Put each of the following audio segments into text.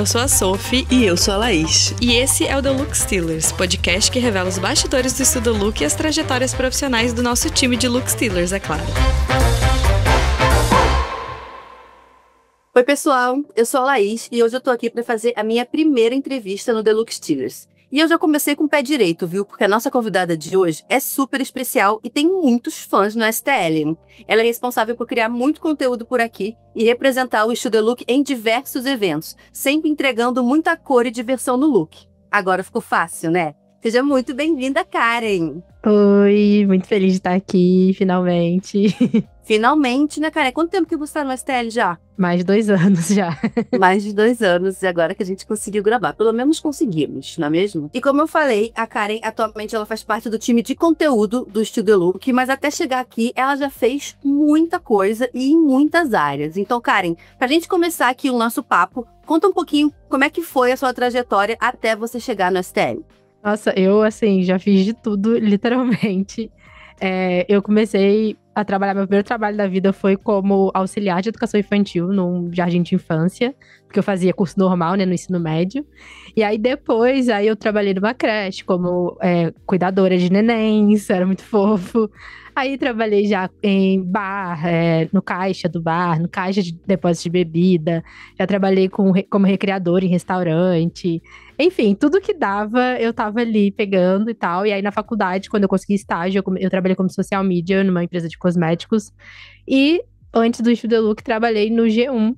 eu sou a Sophie. E eu sou a Laís. E esse é o The Look Stealers, podcast que revela os bastidores do estudo look e as trajetórias profissionais do nosso time de Look Stealers, é claro. Oi, pessoal, eu sou a Laís e hoje eu tô aqui para fazer a minha primeira entrevista no The Look Stealers. E eu já comecei com o pé direito, viu? Porque a nossa convidada de hoje é super especial e tem muitos fãs no STL. Ela é responsável por criar muito conteúdo por aqui e representar o estilo look em diversos eventos, sempre entregando muita cor e diversão no look. Agora ficou fácil, né? Seja muito bem-vinda, Karen! Oi, muito feliz de estar aqui, finalmente. Finalmente, né, Karen? Quanto tempo que você tá no STL já? Mais de 2 anos já. Mais de 2 anos, e agora que a gente conseguiu gravar. Pelo menos conseguimos, não é mesmo? E como eu falei, a Karen, atualmente, ela faz parte do time de conteúdo do Estúdio Look, mas até chegar aqui, ela já fez muita coisa e em muitas áreas. Então, Karen, pra gente começar aqui o nosso papo, conta um pouquinho como é que foi a sua trajetória até você chegar no STL. Nossa, eu, assim, já fiz de tudo, literalmente. Eu comecei a trabalhar, meu primeiro trabalho da vida foi como auxiliar de educação infantil num jardim de infância, porque eu fazia curso normal, né, no ensino médio. E aí depois, eu trabalhei numa creche como cuidadora de nenéns, era muito fofo. Aí trabalhei já em bar, no caixa do bar, no caixa de depósito de bebida. Já trabalhei como recreadora em restaurante. Enfim, tudo que dava, eu tava ali pegando e tal. E aí na faculdade, quando eu consegui estágio, eu trabalhei como social media numa empresa de cosméticos. E antes do Estúdio Look, trabalhei no G1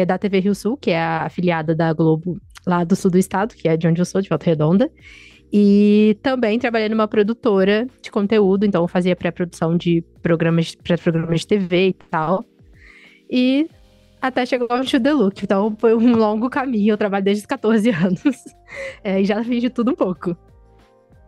da TV Rio Sul, que é a afiliada da Globo lá do sul do estado, que é de onde eu sou, de Volta Redonda. E também trabalhei numa produtora de conteúdo, então eu fazia pré-produção de programas de TV e tal. E até chegar ao Estúdio Look. Então foi um longo caminho, eu trabalho desde os 14 anos. E já fiz de tudo um pouco.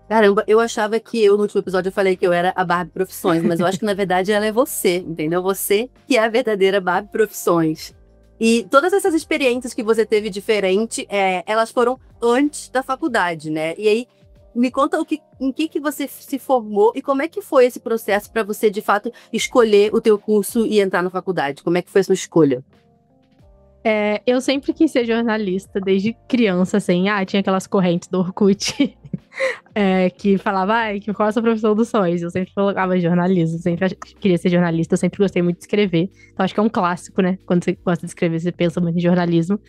Caramba, eu achava que no último episódio eu falei que eu era a Barbie Profissões, mas eu acho que na verdade ela é você, entendeu? Você que é a verdadeira Barbie Profissões. E todas essas experiências que você teve diferente, elas foram antes da faculdade, né? E aí, me conta em que você se formou e como é que foi esse processo para você, de fato, escolher o teu curso e entrar na faculdade? Como é que foi a sua escolha? Eu sempre quis ser jornalista, desde criança, assim. Tinha aquelas correntes do Orkut que falava, qual é a sua profissão dos sonhos? Eu sempre colocava jornalismo, sempre queria ser jornalista, eu sempre gostei muito de escrever. Então acho que é um clássico, né? Quando você gosta de escrever, você pensa muito em jornalismo.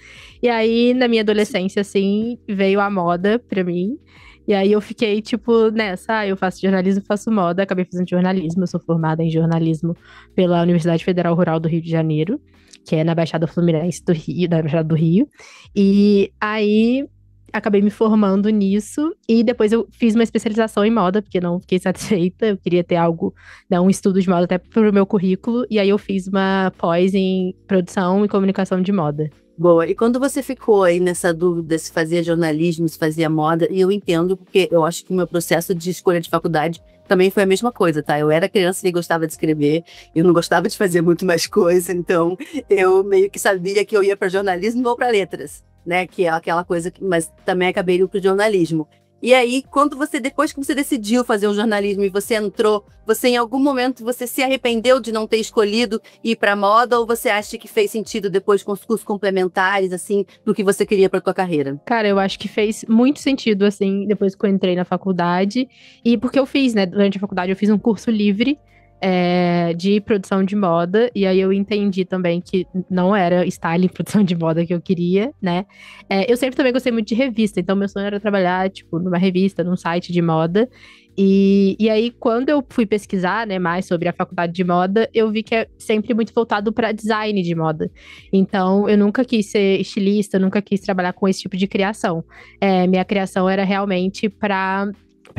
E aí, na minha adolescência, assim, veio a moda pra mim. E aí eu fiquei, tipo, nessa, eu faço jornalismo, faço moda, acabei fazendo jornalismo, eu sou formada em jornalismo pela Universidade Federal Rural do Rio de Janeiro, que é na Baixada Fluminense do Rio, da Baixada do Rio. E aí acabei me formando nisso e depois eu fiz uma especialização em moda, porque não fiquei satisfeita, eu queria ter algo, né, um estudo de moda até pro meu currículo, e aí eu fiz uma pós em produção e comunicação de moda. Boa, e quando você ficou aí nessa dúvida se fazia jornalismo, se fazia moda, e eu entendo, porque eu acho que o meu processo de escolha de faculdade também foi a mesma coisa, tá? Eu era criança e gostava de escrever, eu não gostava de fazer muito mais coisa, então eu meio que sabia que eu ia para jornalismo ou para letras, né? Que é aquela coisa, mas também acabei indo para o jornalismo. E aí, depois que você decidiu fazer o jornalismo e você entrou, você em algum momento você se arrependeu de não ter escolhido ir para moda, ou você acha que fez sentido depois com os cursos complementares, assim, do que você queria para tua carreira? Cara, eu acho que fez muito sentido, assim, depois que eu entrei na faculdade, e porque eu fiz, né, durante a faculdade eu fiz um curso livre de produção de moda, e aí eu entendi também que não era styling e produção de moda que eu queria, né? Eu sempre também gostei muito de revista, então meu sonho era trabalhar, tipo, numa revista, num site de moda. E aí, quando eu fui pesquisar, né, mais sobre a faculdade de moda, eu vi que é sempre muito voltado para design de moda. Então, eu nunca quis ser estilista, nunca quis trabalhar com esse tipo de criação. Minha criação era realmente para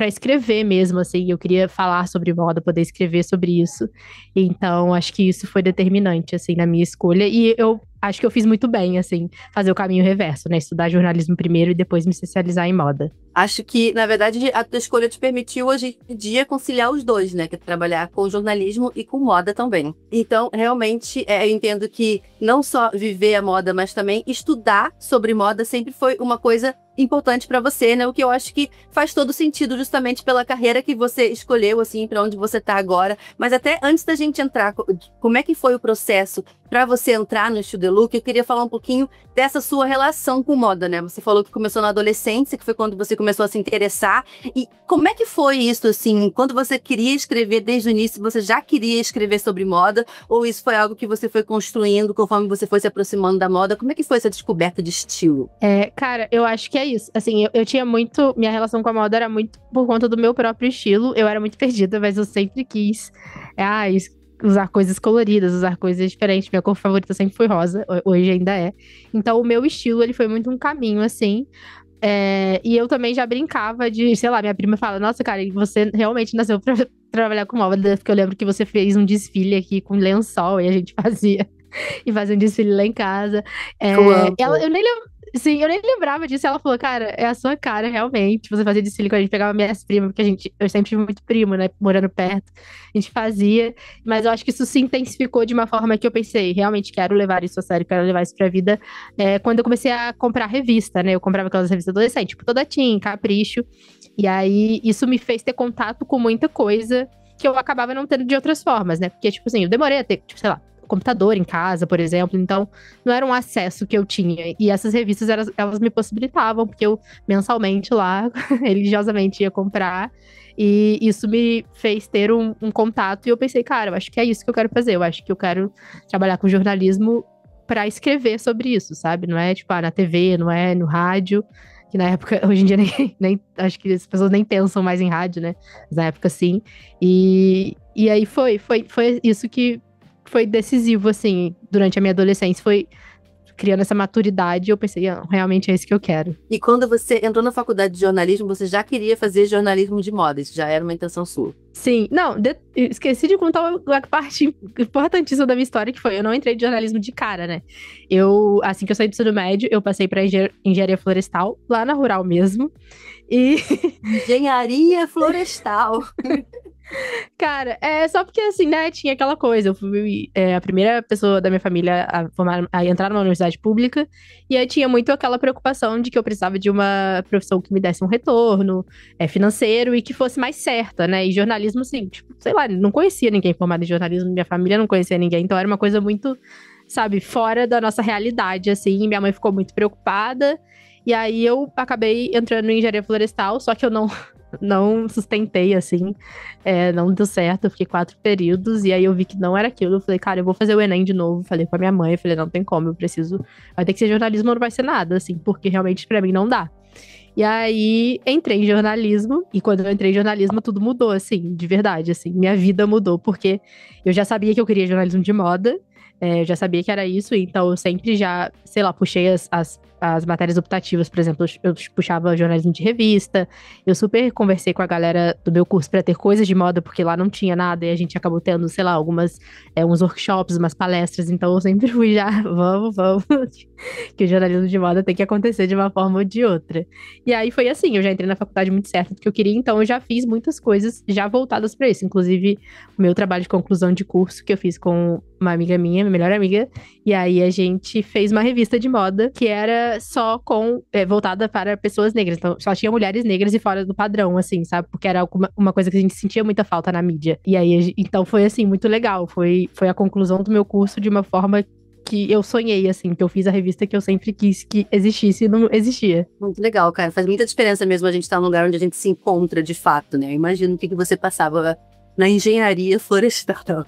escrever mesmo, assim, eu queria falar sobre moda, poder escrever sobre isso. Então, acho que isso foi determinante, assim, na minha escolha. E eu acho que eu fiz muito bem, assim, fazer o caminho reverso, né? Estudar jornalismo primeiro e depois me especializar em moda. Acho que, na verdade, a tua escolha te permitiu hoje em dia conciliar os dois, né? Que é trabalhar com jornalismo e com moda também. Então, realmente, eu entendo que não só viver a moda, mas também estudar sobre moda sempre foi uma coisa importante para você, né? O que eu acho que faz todo sentido justamente pela carreira que você escolheu, assim, para onde você tá agora. Mas até antes da gente entrar, como é que foi o processo para você entrar no Estúdio The Look, eu queria falar um pouquinho dessa sua relação com moda, né? Você falou que começou na adolescência, que foi quando você começou a se interessar. E como é que foi isso, assim? Quando você queria escrever desde o início, você já queria escrever sobre moda? Ou isso foi algo que você foi construindo conforme você foi se aproximando da moda? Como é que foi essa descoberta de estilo? Cara, eu acho que é isso. Assim, eu tinha muito... Minha relação com a moda era muito por conta do meu próprio estilo. Eu era muito perdida, mas eu sempre quis usar coisas coloridas, usar coisas diferentes. Minha cor favorita sempre foi rosa, hoje ainda é. Então, o meu estilo, ele foi muito um caminho, assim. E eu também já brincava de, sei lá, minha prima fala, nossa, cara, você realmente nasceu pra trabalhar com moda, porque eu lembro que você fez um desfile aqui com lençol e a gente fazia um desfile lá em casa. Eu nem lembro. Sim, eu nem lembrava disso. Ela falou, cara, é a sua cara, realmente. Você fazia desfile quando a gente pegava minhas primas, porque eu sempre tive muito primo, né? Morando perto. A gente fazia. Mas eu acho que isso se intensificou de uma forma que eu pensei, realmente quero levar isso a sério, quero levar isso pra vida. Quando eu comecei a comprar revista, né? Eu comprava aquelas revistas adolescentes, tipo Toda Teen, Capricho. E aí, isso me fez ter contato com muita coisa que eu acabava não tendo de outras formas, né? Porque, tipo assim, eu demorei a ter, tipo, sei lá, computador em casa, por exemplo, então não era um acesso que eu tinha, e essas revistas, elas me possibilitavam, porque eu mensalmente lá, religiosamente ia comprar, e isso me fez ter um contato, e eu pensei, cara, eu acho que é isso que eu quero fazer, eu acho que eu quero trabalhar com jornalismo pra escrever sobre isso, sabe? Não é, tipo, na TV, não é no rádio, que na época, hoje em dia, nem acho que as pessoas nem pensam mais em rádio, né? Mas na época, sim. E aí foi isso que foi decisivo, assim, durante a minha adolescência. Foi criando essa maturidade e eu pensei, realmente é isso que eu quero. E quando você entrou na faculdade de jornalismo, você já queria fazer jornalismo de moda? Isso já era uma intenção sua? Sim. Não, esqueci de contar a parte importantíssima da minha história, que foi, eu não entrei de jornalismo de cara, né? Assim que eu saí do ensino médio, eu passei pra engenharia florestal, lá na Rural mesmo. Engenharia florestal. Cara, só porque assim, né, tinha aquela coisa, eu fui a primeira pessoa da minha família a entrar numa universidade pública, e aí tinha muito aquela preocupação de que eu precisava de uma profissão que me desse um retorno financeiro e que fosse mais certa, né, e jornalismo, assim, tipo, sei lá, não conhecia ninguém formado em jornalismo, minha família não conhecia ninguém, então era uma coisa muito, sabe, fora da nossa realidade, assim, e minha mãe ficou muito preocupada, e aí eu acabei entrando em engenharia florestal, só que eu não sustentei, assim, não deu certo, eu fiquei 4 períodos, e aí eu vi que não era aquilo, eu falei, cara, eu vou fazer o Enem de novo, falei com a minha mãe, eu falei, não tem como, vai ter que ser jornalismo ou não vai ser nada, assim, porque realmente pra mim não dá. E aí, entrei em jornalismo, e quando eu entrei em jornalismo, tudo mudou, assim, de verdade, assim, minha vida mudou, porque eu já sabia que eu queria jornalismo de moda, eu já sabia que era isso, então eu sempre já, sei lá, puxei as matérias optativas, por exemplo, eu puxava jornalismo de revista, eu super conversei com a galera do meu curso para ter coisas de moda, porque lá não tinha nada, e a gente acabou tendo, sei lá, uns workshops, umas palestras, então eu sempre fui já, vamos, que o jornalismo de moda tem que acontecer de uma forma ou de outra. E aí foi assim, eu já entrei na faculdade muito certo do que eu queria, então eu já fiz muitas coisas já voltadas para isso, inclusive o meu trabalho de conclusão de curso que eu fiz com uma amiga minha melhor amiga, e aí a gente fez uma revista de moda que era só voltada para pessoas negras, então só tinha mulheres negras e fora do padrão, assim, sabe, porque era uma coisa que a gente sentia muita falta na mídia, e aí, então foi assim, muito legal, foi a conclusão do meu curso de uma forma que eu sonhei, assim, que eu fiz a revista que eu sempre quis que existisse e não existia. Muito legal, cara, faz muita diferença mesmo a gente estar num lugar onde a gente se encontra de fato, né, eu imagino o que você passava na engenharia florestal.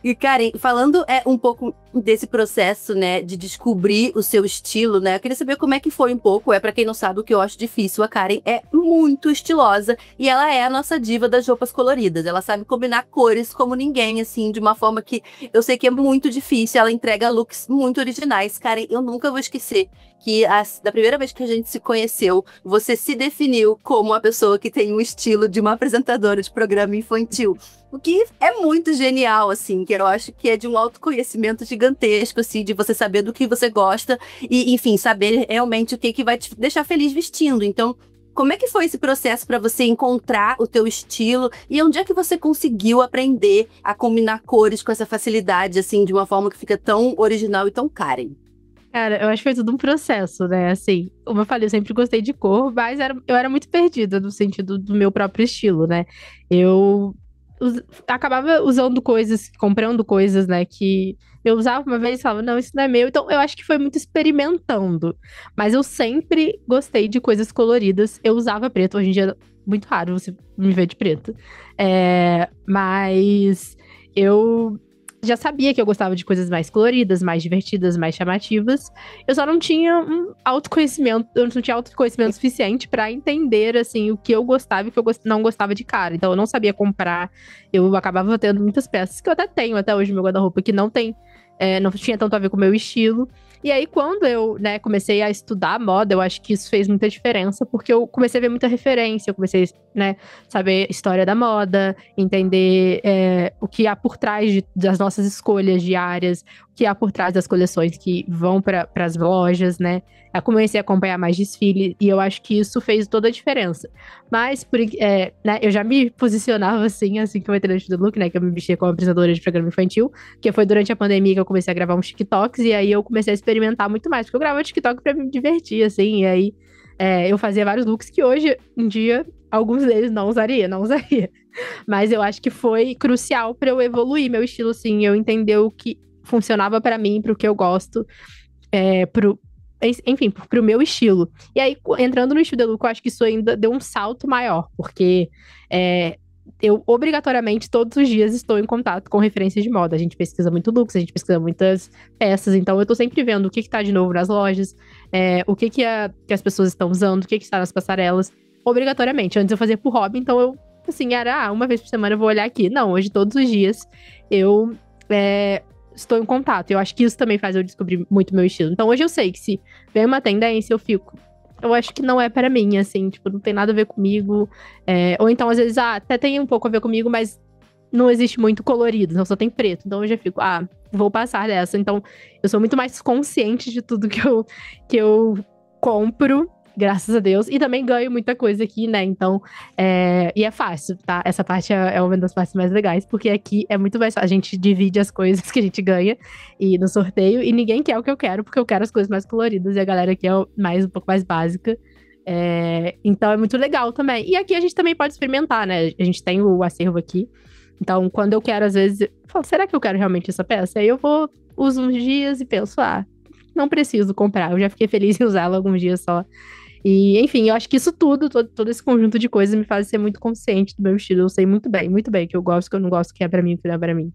E, Karen, falando um pouco desse processo, né, de descobrir o seu estilo, né, eu queria saber como é que foi um pouco, pra quem não sabe, o que eu acho difícil, a Karen é muito estilosa e ela é a nossa diva das roupas coloridas, ela sabe combinar cores como ninguém, assim, de uma forma que eu sei que é muito difícil, ela entrega looks muito originais. Karen, eu nunca vou esquecer que da primeira vez que a gente se conheceu, você se definiu como a pessoa que tem o estilo de uma apresentadora de programa infantil. O que é muito genial, assim, que eu acho que é de um autoconhecimento gigantesco, assim, de você saber do que você gosta e, enfim, saber realmente o que vai te deixar feliz vestindo. Então, como é que foi esse processo para você encontrar o teu estilo e onde é que você conseguiu aprender a combinar cores com essa facilidade, assim, de uma forma que fica tão original e tão Karen? Cara, eu acho que foi tudo um processo, né? Assim, como eu falei, eu sempre gostei de cor, mas eu era muito perdida no sentido do meu próprio estilo, né? Eu acabava usando coisas, comprando coisas, né, que eu usava uma vez e falava, não, isso não é meu. Então, eu acho que foi muito experimentando. Mas eu sempre gostei de coisas coloridas. Eu usava preto, hoje em dia é muito raro você me ver de preto. Mas eu já sabia que eu gostava de coisas mais coloridas, mais divertidas, mais chamativas. Eu só não tinha um autoconhecimento, eu não tinha autoconhecimento suficiente pra entender, assim, o que eu gostava e o que eu não gostava de cara. Então, eu não sabia comprar. Eu acabava tendo muitas peças que eu até tenho até hoje no meu guarda-roupa, que não tinha tanto a ver com o meu estilo. E aí, quando eu, né, comecei a estudar moda, eu acho que isso fez muita diferença, porque eu comecei a ver muita referência, eu comecei, né, saber história da moda, entender o que há por trás das nossas escolhas diárias, o que há por trás das coleções que vão para as lojas, né. Eu comecei a acompanhar mais desfile, e eu acho que isso fez toda a diferença. Mas, né, eu já me posicionava assim que eu entrei no Estúdio Look, né, que eu me vestia como apresentadora de programa infantil, que foi durante a pandemia que eu comecei a gravar uns TikToks, e aí eu comecei a experimentar muito mais, porque eu gravava TikTok pra me divertir, assim, e aí eu fazia vários looks que hoje em dia, alguns deles não usaria. Mas eu acho que foi crucial pra eu evoluir meu estilo, assim, eu entender o que funcionava pra mim, pro que eu gosto, enfim, pro meu estilo. E aí, entrando no estilo de look, eu acho que isso ainda deu um salto maior, porque eu obrigatoriamente todos os dias estou em contato com referências de moda. A gente pesquisa muito looks, a gente pesquisa muitas peças, então eu tô sempre vendo o que tá de novo nas lojas, o que as pessoas estão usando, o que está nas passarelas, obrigatoriamente. Antes eu fazia por hobby, então eu, assim, era uma vez por semana eu vou olhar aqui. Não, hoje todos os dias eu estou em contato. Eu acho que isso também faz eu descobrir muito meu estilo. Então hoje eu sei que se vem uma tendência, eu acho que não é para mim, assim, tipo, não tem nada a ver comigo. Ou então, às vezes, até tem um pouco a ver comigo, mas não existe muito colorido, então só tem preto. Então eu já fico, vou passar dessa. Então, eu sou muito mais consciente de tudo que eu compro, graças a Deus. E também ganho muita coisa aqui, né? Então, e é fácil, tá? Essa parte é uma das partes mais legais, porque aqui é muito mais fácil. A gente divide as coisas que a gente ganha e no sorteio, e ninguém quer o que eu quero, porque eu quero as coisas mais coloridas, e a galera aqui é um pouco mais básica. Então é muito legal também. E aqui a gente também pode experimentar, né? A gente tem o acervo aqui. Então, quando eu quero, às vezes, eu falo, será que eu quero realmente essa peça? Aí eu uso uns dias e penso, não preciso comprar. Eu já fiquei feliz em usá-la alguns dias só. E, enfim, eu acho que isso todo esse conjunto de coisas me faz ser muito consciente do meu estilo. Eu sei muito bem, o que eu gosto, o que eu não gosto, o que é pra mim, o que não é pra mim.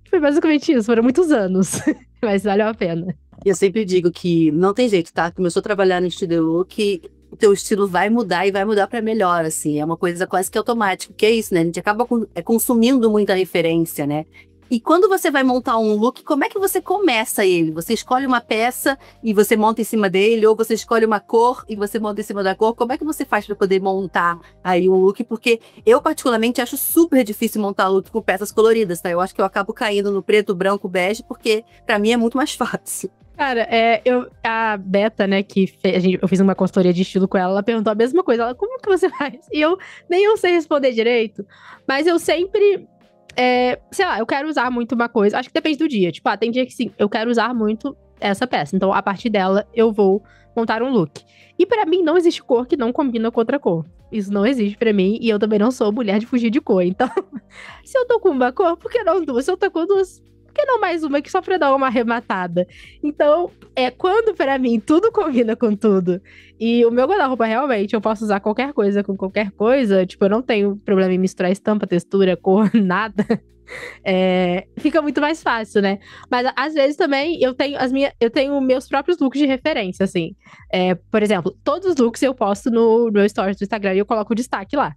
Foi basicamente isso, foram muitos anos, mas valeu a pena. Eu sempre digo que não tem jeito, tá? Começou a trabalhar no Estúdio Look, o teu estilo vai mudar e vai mudar pra melhor, assim. É uma coisa quase que automática, que é isso, né? A gente acaba consumindo muita referência, né? E quando você vai montar um look, como é que você começa ele? Você escolhe uma peça e você monta em cima dele, ou você escolhe uma cor e você monta em cima da cor? Como é que você faz para poder montar aí um look? Porque eu, particularmente, acho super difícil montar look com peças coloridas, tá? Eu acho que eu acabo caindo no preto, branco, bege, porque para mim é muito mais fácil. Cara, a Beta, né, eu fiz uma consultoria de estilo com ela, ela perguntou a mesma coisa. Ela, como que você faz? E nem eu sei responder direito, mas eu sempre... sei lá, eu quero usar muito uma coisa. Acho que depende do dia. Tipo, tem dia que sim, eu quero usar muito essa peça. Então, a partir dela, eu vou montar um look. E pra mim, não existe cor que não combina com outra cor. Isso não existe pra mim. E eu também não sou mulher de fugir de cor. Então, se eu tô com uma cor, por que não duas? Se eu tô com duas, por que não mais uma aqui só pra dar uma arrematada? Então, quando pra mim tudo combina com tudo. E o meu guarda-roupa, realmente, eu posso usar qualquer coisa com qualquer coisa. Tipo, eu não tenho problema em misturar estampa, textura, cor, nada. Fica muito mais fácil, né? Mas, às vezes, também, eu tenho meus próprios looks de referência, assim. Por exemplo, todos os looks eu posto no meu stories do Instagram e eu coloco o destaque lá.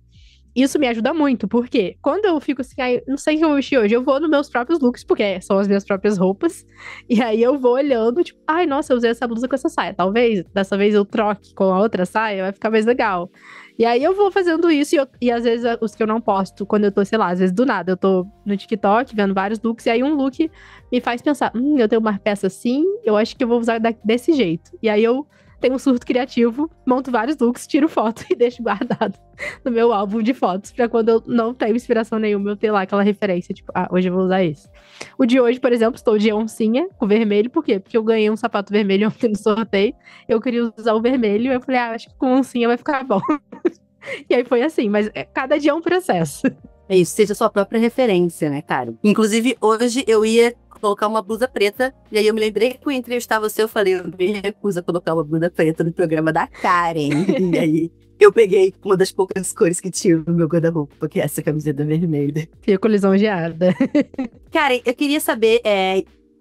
Isso me ajuda muito, porque quando eu fico assim, não sei o que eu vou vestir hoje, eu vou nos meus próprios looks, porque são as minhas próprias roupas, e aí eu vou olhando, tipo, nossa, eu usei essa blusa com essa saia, talvez dessa vez eu troque com a outra saia, vai ficar mais legal. E aí eu vou fazendo isso, e às vezes os que eu não posto, quando eu tô, sei lá, às vezes do nada, eu tô no TikTok vendo vários looks, e aí um look me faz pensar, eu tenho uma peça assim, eu acho que eu vou usar desse jeito. E aí eu tenho um surto criativo, monto vários looks, tiro foto e deixo guardado no meu álbum de fotos, pra quando eu não tenho inspiração nenhuma, eu ter lá aquela referência, tipo, hoje eu vou usar esse. O de hoje, por exemplo, estou de oncinha, com vermelho, por quê? Porque eu ganhei um sapato vermelho ontem no sorteio, eu queria usar o vermelho, eu falei, acho que com oncinha vai ficar bom. E aí foi assim, mas cada dia é um processo. É isso, seja sua própria referência, né, cara? Inclusive, hoje eu ia colocar uma blusa preta, e aí eu me lembrei que eu entrevistar você, eu falei, eu me recuso a colocar uma blusa preta no programa da Karen. E aí eu peguei uma das poucas cores que tinha no meu guarda-roupa, que é essa camiseta vermelha. Fico lisonjeada. Karen, eu queria saber,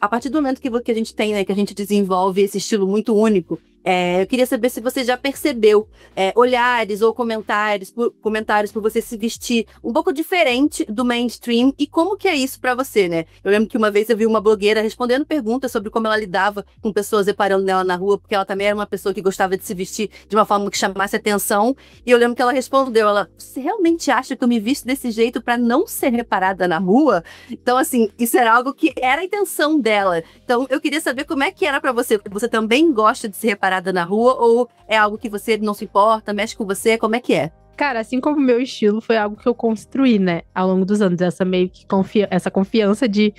a partir do momento que a gente tem, né, que a gente desenvolve esse estilo muito único, eu queria saber se você já percebeu olhares ou comentários por você se vestir um pouco diferente do mainstream e como que é isso pra você, né? Eu lembro que uma vez eu vi uma blogueira respondendo perguntas sobre como ela lidava com pessoas reparando nela na rua, porque ela também era uma pessoa que gostava de se vestir de uma forma que chamasse atenção. E eu lembro que ela respondeu, você realmente acha que eu me visto desse jeito pra não ser reparada na rua? Então, assim, isso era algo que era a intenção dela. Então, eu queria saber como é que era pra você. Você também gosta de ser reparada na rua ou é algo que você não se importa, mexe com você? Como é que é? Cara, assim como o meu estilo foi algo que eu construí, né, ao longo dos anos, essa meio que essa confiança de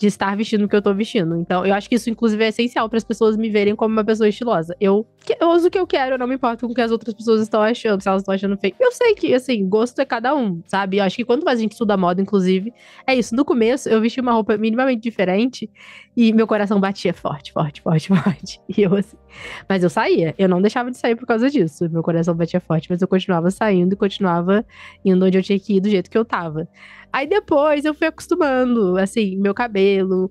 estar vestindo o que eu tô vestindo. Então, eu acho que isso, inclusive, é essencial para as pessoas me verem como uma pessoa estilosa. Eu uso o que eu quero, eu não me importo com o que as outras pessoas estão achando, se elas estão achando feio. Eu sei que, assim, gosto é cada um, sabe? Eu acho que quanto mais a gente estuda moda, inclusive, é isso. No começo, eu vesti uma roupa minimamente diferente e meu coração batia forte, forte, forte, forte. E eu, assim... Mas eu saía, eu não deixava de sair por causa disso. Meu coração batia forte, mas eu continuava saindo e continuava indo onde eu tinha que ir do jeito que eu tava. Aí depois eu fui acostumando, assim, meu cabelo,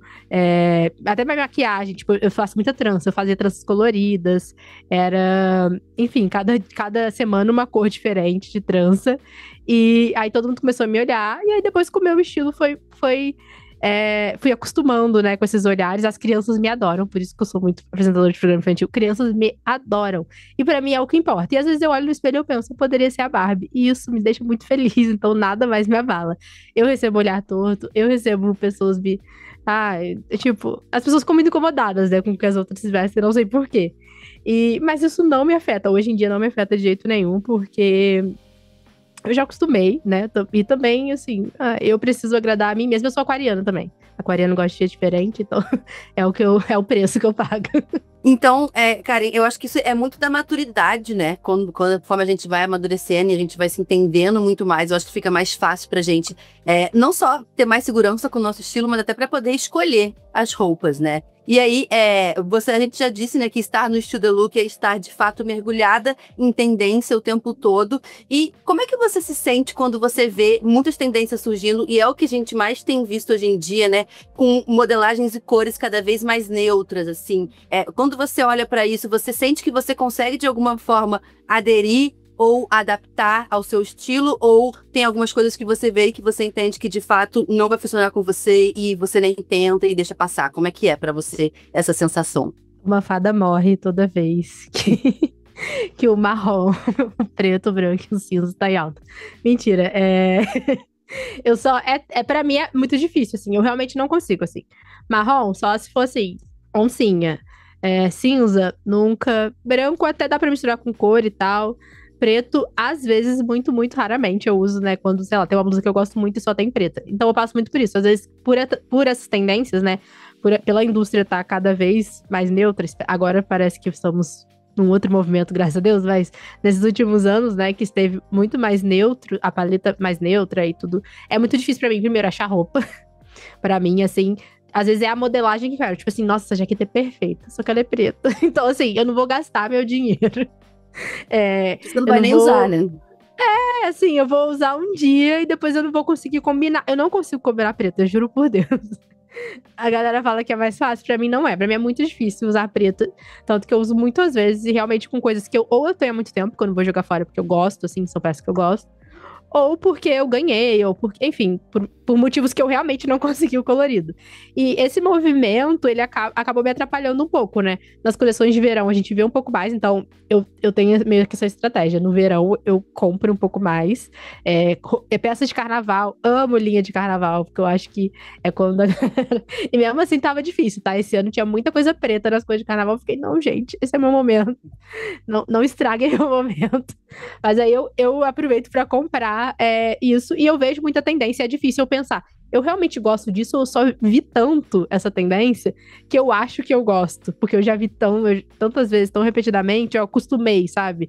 até minha maquiagem, tipo, eu faço muita trança, eu fazia tranças coloridas, enfim, cada semana uma cor diferente de trança, e aí todo mundo começou a me olhar, e aí depois com o meu estilo fui acostumando, né, com esses olhares. As crianças me adoram, por isso que eu sou muito apresentadora de programa infantil. Crianças me adoram. E pra mim é o que importa. E às vezes eu olho no espelho e eu penso, eu poderia ser a Barbie. E isso me deixa muito feliz, então nada mais me abala. Eu recebo olhar torto, eu recebo pessoas me... tipo, as pessoas ficam muito incomodadas, né, com o que as outras se vestem, não sei porquê. Mas isso não me afeta. Hoje em dia não me afeta de jeito nenhum, porque... eu já acostumei, né? E também, assim, eu preciso agradar a mim mesma. Eu sou aquariana também. Aquariano gosta de ser diferente, então é o preço que eu pago. Então, Karen, eu acho que isso é muito da maturidade, né? Conforme a gente vai amadurecendo e a gente vai se entendendo muito mais, eu acho que fica mais fácil pra gente não só ter mais segurança com o nosso estilo, mas até pra poder escolher as roupas, né? E aí, a gente já disse, né, que estar no Estilo The Look é estar, de fato, mergulhada em tendência o tempo todo. E como é que você se sente quando você vê muitas tendências surgindo, e é o que a gente mais tem visto hoje em dia, né, com modelagens e cores cada vez mais neutras, assim. Quando você olha para isso, você sente que você consegue, de alguma forma, aderir ou adaptar ao seu estilo, ou tem algumas coisas que você vê e que você entende que de fato não vai funcionar com você e você nem tenta e deixa passar? Como é que é pra você essa sensação? Uma fada morre toda vez que o marrom, o preto, o branco e o cinza tá em alta. Mentira, pra mim é muito difícil, assim, eu realmente não consigo, assim. Marrom, só se fosse assim, oncinha. Cinza, nunca. Branco até dá pra misturar com cor e tal. Preto, às vezes, muito, muito raramente eu uso, né? Quando, sei lá, tem uma blusa que eu gosto muito e só tem preta. Então eu passo muito por isso. Às vezes, por essas tendências, né? Pela indústria tá cada vez mais neutra. Agora parece que estamos num outro movimento, graças a Deus. Mas nesses últimos anos, né? Que esteve muito mais neutro, a paleta mais neutra e tudo. É muito difícil pra mim, primeiro, achar roupa. Pra mim, assim... Às vezes é a modelagem que eu quero. Tipo assim, nossa, essa jaqueta é perfeita. Só que ela é preta. Então, assim, eu não vou gastar meu dinheiro. Você não vai nem usar, né? Assim, eu vou usar um dia e depois eu não vou conseguir combinar. Eu não consigo combinar preta, eu juro por Deus. A galera fala que é mais fácil, pra mim não é. Pra mim é muito difícil usar preta. Tanto que eu uso muitas vezes e realmente com coisas que ou eu tenho há muito tempo, que eu não vou jogar fora porque eu gosto, assim, são peças que eu gosto. Ou porque eu ganhei, ou porque, enfim, por motivos que eu realmente não consegui o colorido. E esse movimento, ele acabou me atrapalhando um pouco, né? Nas coleções de verão a gente vê um pouco mais, então eu tenho meio que essa estratégia. No verão eu compro um pouco mais. Peças de carnaval, amo linha de carnaval, porque eu acho que é quando... E mesmo assim tava difícil, tá? Esse ano tinha muita coisa preta nas coisas de carnaval, eu fiquei, não, gente, esse é meu momento. Não estraguem meu momento. Mas aí eu aproveito pra comprar isso, e eu vejo muita tendência, é difícil eu pensar, eu realmente gosto disso, ou eu só vi tanto essa tendência, que eu acho que eu gosto, porque eu já vi tantas vezes, tão repetidamente, eu acostumei, sabe?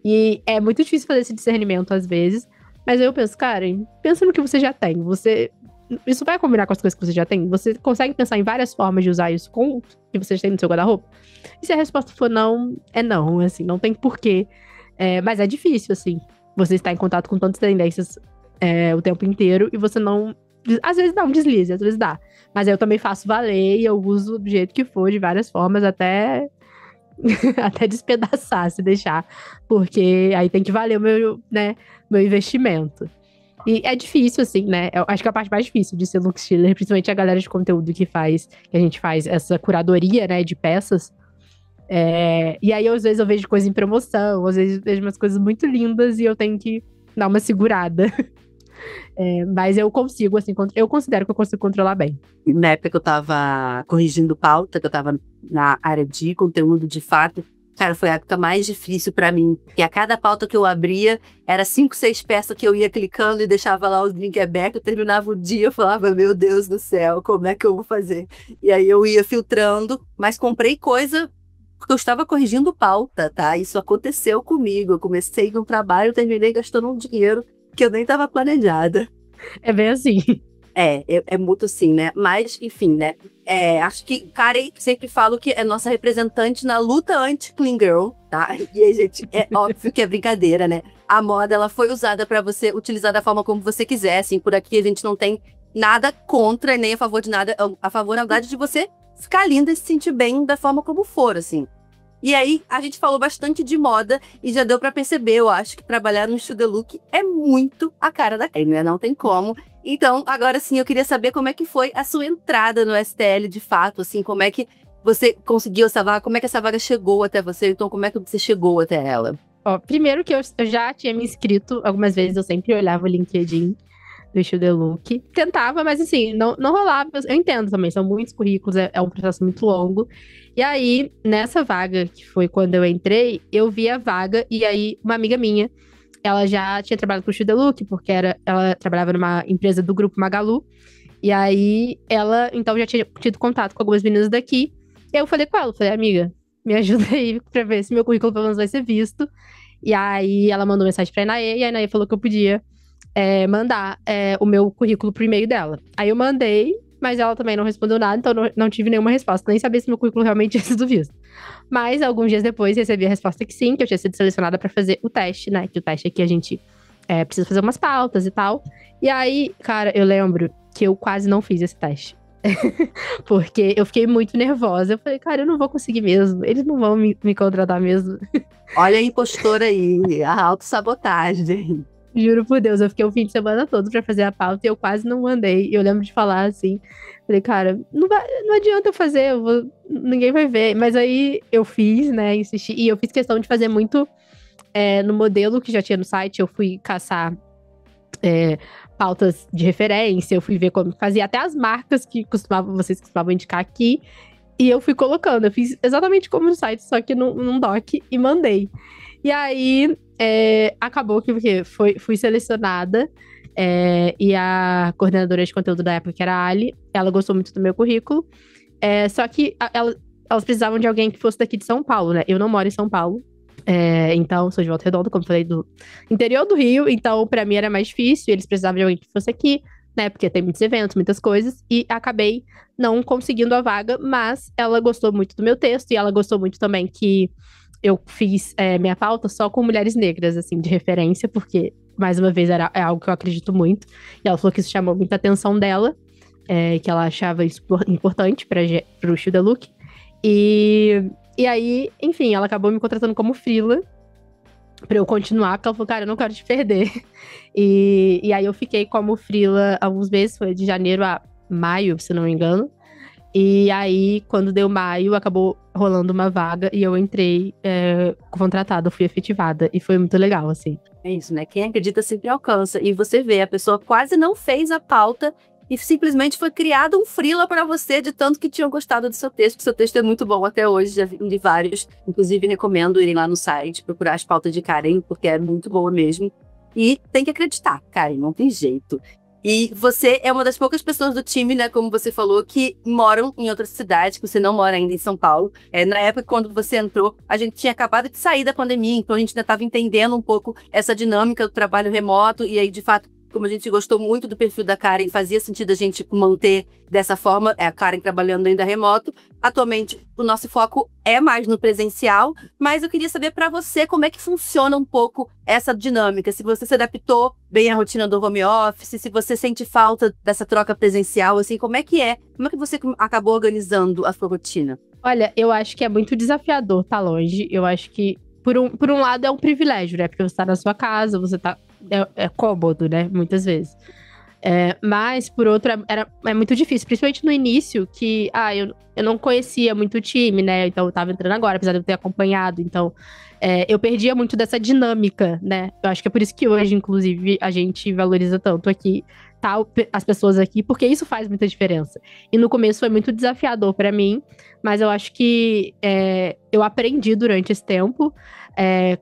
E é muito difícil fazer esse discernimento às vezes, Mas aí eu penso, Karen, pensa no que você já tem. Isso vai combinar com as coisas que você já tem? Você consegue pensar em várias formas de usar isso com o que você já tem no seu guarda-roupa? E se a resposta for não, é não, assim, não tem porquê. Mas é difícil, assim, você estar em contato com tantas tendências o tempo inteiro e você não... Às vezes dá um deslize, às vezes dá. Mas aí eu também faço valer e eu uso do jeito que for, de várias formas, até despedaçar, se deixar. Porque aí tem que valer o meu investimento. E é difícil, assim, né? Eu acho que a parte mais difícil de ser look stealer, principalmente a galera de conteúdo que a gente faz essa curadoria, né, de peças. E aí, às vezes, eu vejo coisa em promoção, às vezes vejo umas coisas muito lindas e eu tenho que dar uma segurada. Mas eu consigo, assim, eu considero que eu consigo controlar bem. Na época que eu tava corrigindo pauta, que eu tava na área de conteúdo de fato, cara, foi a época mais difícil pra mim, porque a cada pauta que eu abria, era 5, 6 peças que eu ia clicando e deixava lá os links abertos, eu terminava o dia, eu falava, meu Deus do céu, como é que eu vou fazer? E aí eu ia filtrando, mas comprei coisa porque eu estava corrigindo pauta, tá? Isso aconteceu comigo, eu comecei um trabalho, terminei gastando um dinheiro que eu nem estava planejada. É bem assim. É muito assim, né? Mas, enfim, né? Acho que Karen sempre falo que é nossa representante na luta anti-clean girl, tá? E aí, gente, é óbvio que é brincadeira, né? A moda, ela foi usada para você utilizar da forma como você quiser, assim. Por aqui a gente não tem nada contra, nem a favor de nada. A favor, na verdade, de você ficar linda e se sentir bem da forma como for, assim. E aí, a gente falou bastante de moda e já deu pra perceber, eu acho, que trabalhar no Estúdio Look é muito a cara da Karen, né? Não tem como. Então, agora sim, eu queria saber como é que foi a sua entrada no STL de fato, assim, como é que você conseguiu essa vaga, como é que essa vaga chegou até você, então como é que você chegou até ela? Ó, primeiro que eu já tinha me inscrito algumas vezes, eu sempre olhava o LinkedIn do Estúdio Look. Tentava, mas assim, não rolava. Eu entendo também, são muitos currículos, é um processo muito longo. E aí, nessa vaga, que foi quando eu entrei, eu vi a vaga, e aí uma amiga minha, ela já tinha trabalhado com o Estúdio Look, porque ela trabalhava numa empresa do Grupo Magalu, e aí ela, então, já tinha tido contato com algumas meninas daqui, e eu falei com ela, falei, amiga, me ajuda aí pra ver se meu currículo pelo menos vai ser visto. E aí, ela mandou mensagem pra Inaê, e a Inaê falou que eu podia mandar o meu currículo pro e-mail dela. Aí eu mandei, mas ela também não respondeu nada, então não tive nenhuma resposta. Nem sabia se meu currículo realmente tinha sido visto. Mas alguns dias depois recebi a resposta que sim, que eu tinha sido selecionada pra fazer o teste, né? Que o teste aqui a gente precisa fazer umas pautas e tal. E aí, cara, eu lembro que eu quase não fiz esse teste. Porque eu fiquei muito nervosa. Eu falei, cara, eu não vou conseguir mesmo. Eles não vão me contratar mesmo. Olha a impostora aí, a autossabotagem. Juro por Deus, eu fiquei o fim de semana todo pra fazer a pauta e eu quase não mandei. Eu lembro de falar assim, falei, cara, não adianta eu fazer, ninguém vai ver. Mas aí eu fiz, né, insisti. E eu fiz questão de fazer muito no modelo que já tinha no site. Eu fui caçar pautas de referência, eu fui ver como fazia até as marcas que vocês costumavam indicar aqui. E eu fui colocando, eu fiz exatamente como no site, só que num doc e mandei. E aí, acabou que fui selecionada, e a coordenadora de conteúdo da época, que era a Ali, ela gostou muito do meu currículo, só que elas precisavam de alguém que fosse daqui de São Paulo, né? Eu não moro em São Paulo, então sou de Volta Redonda, como falei, do interior do Rio, então pra mim era mais difícil, eles precisavam de alguém que fosse aqui, né? Porque tem muitos eventos, muitas coisas, e acabei não conseguindo a vaga, mas ela gostou muito do meu texto, e ela gostou muito também que eu fiz minha pauta só com mulheres negras, assim, de referência, porque, mais uma vez, é algo que eu acredito muito. E ela falou que isso chamou muita atenção dela, que ela achava isso importante pro Estúdio Look. E aí, enfim, ela acabou me contratando como freela pra eu continuar, porque ela falou, cara, eu não quero te perder. E aí eu fiquei como freela alguns meses, foi de janeiro a maio, se não me engano. E aí, quando deu maio, acabou rolando uma vaga e eu entrei contratada, fui efetivada. E foi muito legal, assim. É isso, né? Quem acredita sempre alcança. E você vê, a pessoa quase não fez a pauta e simplesmente foi criado um freela para você de tanto que tinham gostado do seu texto. Seu texto é muito bom até hoje, já vi de vários. Inclusive, recomendo irem lá no site, procurar as pautas de Karen, porque é muito boa mesmo. E tem que acreditar, Karen, não tem jeito. E você é uma das poucas pessoas do time, né, como você falou, que moram em outra cidade, que você não mora ainda em São Paulo. Na época, quando você entrou, a gente tinha acabado de sair da pandemia, então a gente ainda estava entendendo um pouco essa dinâmica do trabalho remoto, e aí, de fato, como a gente gostou muito do perfil da Karen, fazia sentido a gente manter dessa forma, a Karen trabalhando ainda remoto. Atualmente, o nosso foco é mais no presencial, mas eu queria saber para você como é que funciona um pouco essa dinâmica, se você se adaptou bem à rotina do home office, se você sente falta dessa troca presencial, assim, como é que você acabou organizando a sua rotina? Olha, eu acho que é muito desafiador estar longe, eu acho que por um lado é um privilégio, né, porque você tá na sua casa, você tá é cômodo, né? Muitas vezes. Mas, por outro, é muito difícil. Principalmente no início, que eu não conhecia muito o time, né? Então, eu tava entrando agora, apesar de eu ter acompanhado. Então, eu perdia muito dessa dinâmica, né? Eu acho que é por isso que hoje, inclusive, a gente valoriza tanto aqui, as pessoas aqui, porque isso faz muita diferença. E no começo foi muito desafiador para mim, mas eu acho que eu aprendi durante esse tempo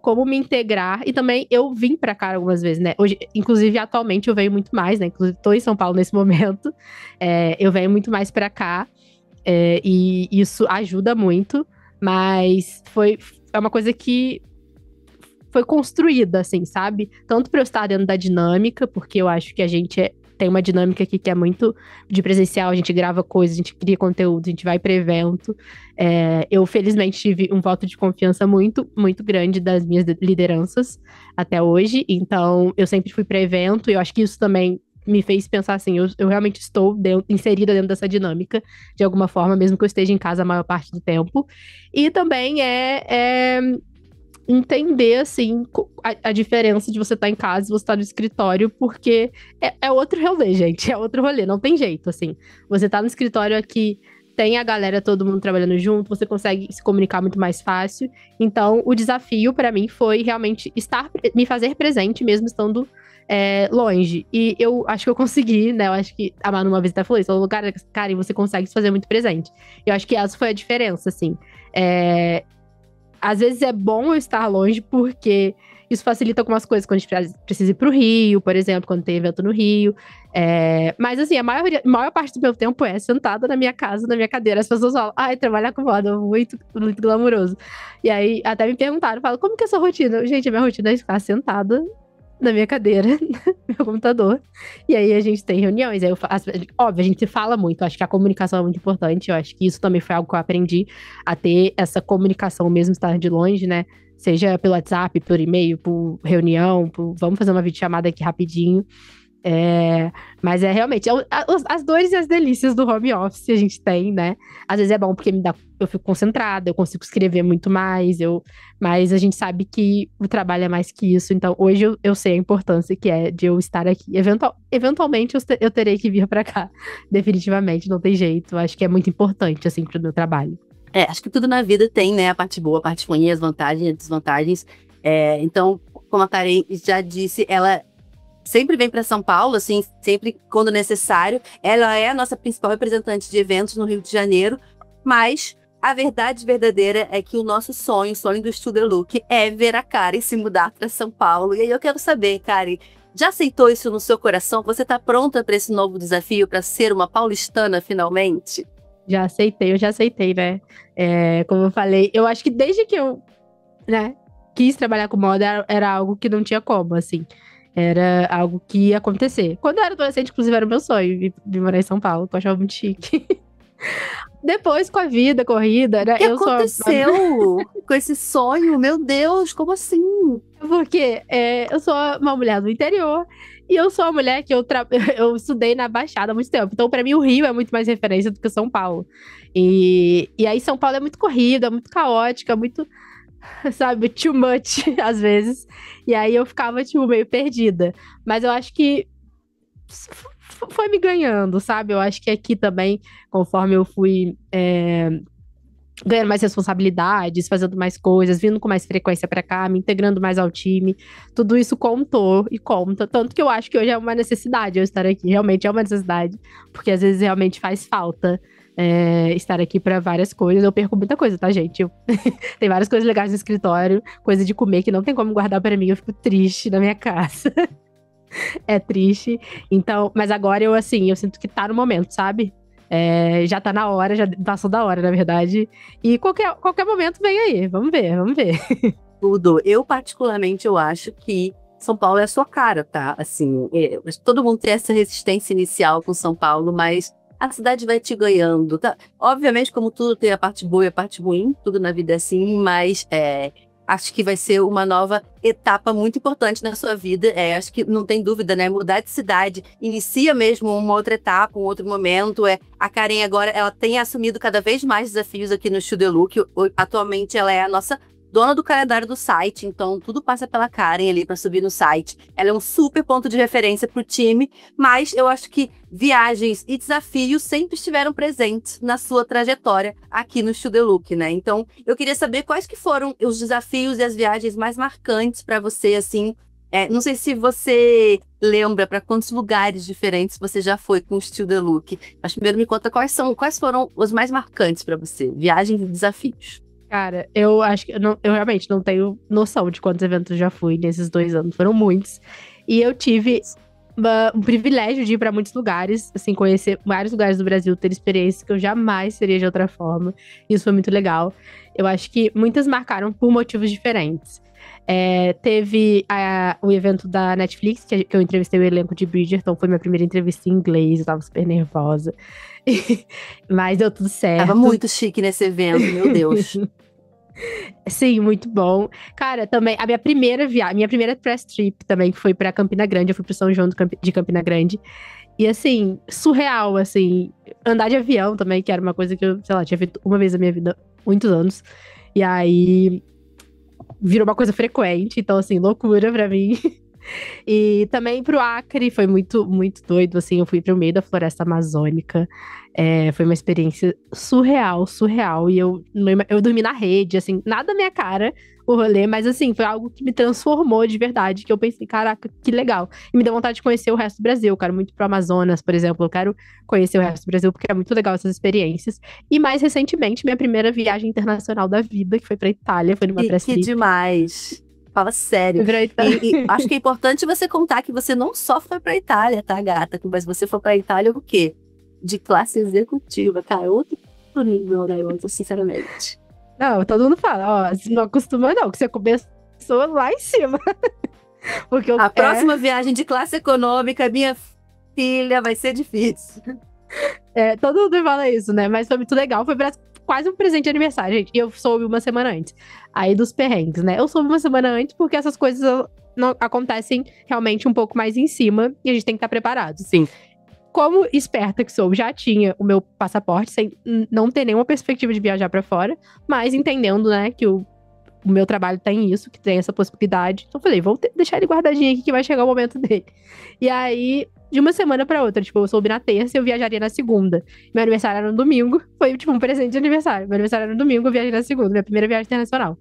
como me integrar. E também eu vim pra cá algumas vezes, né? Hoje, inclusive, atualmente eu venho muito mais, né? Inclusive, tô em São Paulo nesse momento. Eu venho muito mais pra cá. E isso ajuda muito. Mas é uma coisa que foi construída, assim, sabe? Tanto pra eu estar dentro da dinâmica, porque eu acho que a gente tem uma dinâmica aqui que é muito de presencial, a gente grava coisas, a gente cria conteúdo, a gente vai para evento. Eu, felizmente, tive um voto de confiança muito, muito grande das minhas lideranças até hoje, então eu sempre fui para evento, e eu acho que isso também me fez pensar assim, eu realmente estou inserida dentro dessa dinâmica, de alguma forma, mesmo que eu esteja em casa a maior parte do tempo. E também entender, assim, a diferença de você estar em casa e você estar no escritório, porque é outro rolê, gente, é outro rolê, não tem jeito, assim. Você tá no escritório aqui, tem a galera, todo mundo trabalhando junto, você consegue se comunicar muito mais fácil. Então, o desafio pra mim foi realmente me fazer presente, mesmo estando longe. E eu acho que eu consegui, né? Eu acho que a Manu uma vez até falou isso, falou, Karen, você consegue se fazer muito presente. Eu acho que essa foi a diferença, assim. Às vezes é bom eu estar longe, porque isso facilita algumas coisas quando a gente precisa ir pro Rio, por exemplo, quando tem evento no Rio. Mas assim, a maior parte do meu tempo é sentada na minha casa, na minha cadeira. As pessoas falam, trabalhar com moda, muito, muito glamouroso. E aí até me perguntaram, falam, como que é a sua rotina? Gente, a minha rotina é ficar sentada na minha cadeira, no meu computador. E aí a gente tem reuniões. Aí óbvio, a gente fala muito. Eu acho que a comunicação é muito importante. Eu acho que isso também foi algo que eu aprendi a ter essa comunicação, mesmo estar de longe, né? Seja pelo WhatsApp, por e-mail, por reunião, vamos fazer uma videochamada aqui rapidinho. Mas realmente as dores e as delícias do home office a gente tem, né? Às vezes é bom porque eu fico concentrada, eu consigo escrever muito mais, mas a gente sabe que o trabalho é mais que isso. Então hoje eu sei a importância que é de eu estar aqui. Eventualmente eu terei que vir pra cá, definitivamente, não tem jeito. Eu acho que é muito importante, assim, pro meu trabalho. Acho que tudo na vida tem, né, a parte boa, a parte ruim, as vantagens e as desvantagens. Então, como a Karen já disse, ela sempre vem para São Paulo, assim, sempre quando necessário. Ela é a nossa principal representante de eventos no Rio de Janeiro, mas a verdade verdadeira é que o nosso sonho, o sonho do Studio Look, é ver a Karen se mudar para São Paulo. E aí eu quero saber, Karen, já aceitou isso no seu coração? Você está pronta para esse novo desafio, para ser uma paulistana finalmente? Eu já aceitei, né? Como eu falei, eu acho que desde que eu, né, quis trabalhar com moda, era algo que não tinha como, assim. Era algo que ia acontecer. Quando eu era adolescente, inclusive, era o meu sonho de morar em São Paulo, que eu achava muito chique. Depois, com a vida, corrida, né? O que aconteceu com esse sonho? Meu Deus, como assim? Porque eu sou uma mulher do interior e eu sou uma mulher que eu estudei na Baixada há muito tempo. Então, pra mim, o Rio é muito mais referência do que São Paulo. E aí, São Paulo é muito corrida, muito caótica, muito, sabe, too much, às vezes. E aí, eu ficava, tipo, meio perdida. Mas eu acho que foi me ganhando, sabe? Eu acho que aqui também, conforme eu fui ganhando mais responsabilidades, fazendo mais coisas, vindo com mais frequência pra cá, me integrando mais ao time, tudo isso contou e conta. Tanto que eu acho que hoje é uma necessidade eu estar aqui. Realmente é uma necessidade, porque às vezes realmente faz falta estar aqui pra várias coisas. Eu perco muita coisa, tá, gente? Tem várias coisas legais no escritório, coisa de comer que não tem como guardar pra mim, eu fico triste na minha casa. É triste. Então, mas agora eu sinto que tá no momento, sabe? Já tá na hora, já passou da hora, na verdade. E qualquer momento vem aí. Vamos ver, vamos ver. Tudo. Eu, particularmente, eu acho que São Paulo é a sua cara, tá? Assim, todo mundo tem essa resistência inicial com São Paulo, mas a cidade vai te ganhando, tá? Obviamente, como tudo tem a parte boa e a parte ruim, tudo na vida é assim, mas acho que vai ser uma nova etapa muito importante na sua vida. Acho que não tem dúvida, né? Mudar de cidade inicia mesmo uma outra etapa, um outro momento. A Karen agora, ela tem assumido cada vez mais desafios aqui no Studio Look. Atualmente, ela é a nossa dona do calendário do site, então tudo passa pela Karen ali para subir no site. Ela é um super ponto de referência para o time, mas eu acho que viagens e desafios sempre estiveram presentes na sua trajetória aqui no Studio Look, né? Então, eu queria saber quais que foram os desafios e as viagens mais marcantes para você, assim. Não sei se você lembra para quantos lugares diferentes você já foi com o Studio Look. Mas primeiro me conta quais foram os mais marcantes para você, viagens e desafios. Cara, eu acho que eu realmente não tenho noção de quantos eventos eu já fui nesses 2 anos. Foram muitos. E eu tive um privilégio de ir para muitos lugares, assim, conhecer vários lugares do Brasil, ter experiências que eu jamais teria de outra forma. Isso foi muito legal. Eu acho que muitas marcaram por motivos diferentes. Teve o evento da Netflix, que eu entrevistei o elenco de Bridgerton, foi minha primeira entrevista em inglês, eu tava super nervosa. Mas deu tudo certo. Tava muito chique nesse evento, meu Deus. Sim, muito bom. Cara, também, a minha primeira press trip também, que foi pra Campina Grande, eu fui pro São João de Campina Grande. E assim, surreal, assim, andar de avião também, que era uma coisa que eu, sei lá, tinha feito uma vez na minha vida, muitos anos. E aí, virou uma coisa frequente, então assim, loucura pra mim. E também pro Acre, foi muito, muito doido, assim, eu fui pro meio da floresta amazônica, foi uma experiência surreal, e eu dormi na rede, assim, nada minha cara o rolê, mas assim, foi algo que me transformou de verdade, que eu pensei, caraca, que legal, e me deu vontade de conhecer o resto do Brasil, eu quero muito pro Amazonas, por exemplo, eu quero conhecer o resto do Brasil, porque é muito legal essas experiências, e mais recentemente, minha primeira viagem internacional da vida, que foi pra Itália, foi numa press trip. Que demais! Fala sério. E acho que é importante você contar que você não só foi pra Itália, tá, gata? Mas você foi pra Itália o quê? De classe executiva, cara. Outro nível, né? Sinceramente. Não, todo mundo fala, ó, não acostuma não, que você começou lá em cima. Porque a próxima viagem de classe econômica, minha filha, vai ser difícil. Todo mundo fala isso, né? Mas foi muito legal, foi quase um presente de aniversário, gente. E eu soube uma semana antes. Aí dos perrengues, né? Eu soube uma semana antes porque essas coisas não acontecem realmente um pouco mais em cima e a gente tem que estar preparado. Sim. Como esperta que sou, já tinha o meu passaporte sem não ter nenhuma perspectiva de viajar pra fora, mas entendendo, né, que o meu trabalho tem isso, que tem essa possibilidade. Então eu falei, vou deixar ele guardadinho aqui que vai chegar o momento dele. E aí, de uma semana pra outra, tipo, eu soube na terça e eu viajaria na segunda. Meu aniversário era no domingo, foi tipo um presente de aniversário. Meu aniversário era no domingo, eu viajei na segunda, minha primeira viagem internacional.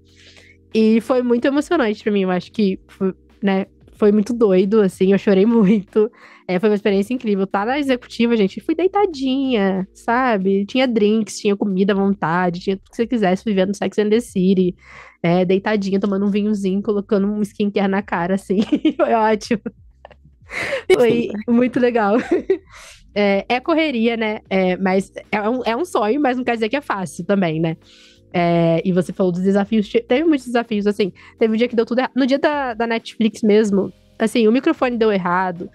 E foi muito emocionante pra mim, eu acho que, foi muito doido, assim, eu chorei muito. Foi uma experiência incrível. Tá na executiva, gente, fui deitadinha, sabe? Tinha drinks, tinha comida à vontade, tinha tudo que você quisesse, vivendo Sex and the City. Deitadinha, tomando um vinhozinho, colocando um skincare na cara, assim. Foi ótimo. Foi muito legal. Correria, né? Mas é um sonho, mas não quer dizer que é fácil também, né? E você falou dos desafios. Teve muitos desafios, assim. Teve um dia que deu tudo errado. No dia da Netflix mesmo, assim, o microfone deu errado.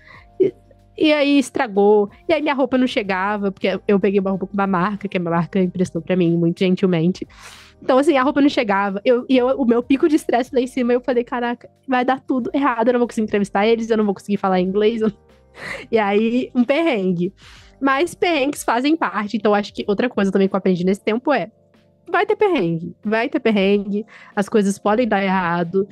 E aí estragou. E aí minha roupa não chegava, porque eu peguei uma roupa com uma marca, que a minha marca emprestou pra mim, muito gentilmente. Então, assim, a roupa não chegava. O meu pico de estresse lá em cima, eu falei, caraca, vai dar tudo errado. Eu não vou conseguir entrevistar eles, eu não vou conseguir falar inglês. E aí, um perrengue. Mas perrengues fazem parte. Então, acho que outra coisa também que eu aprendi nesse tempo vai ter perrengue, as coisas podem dar errado,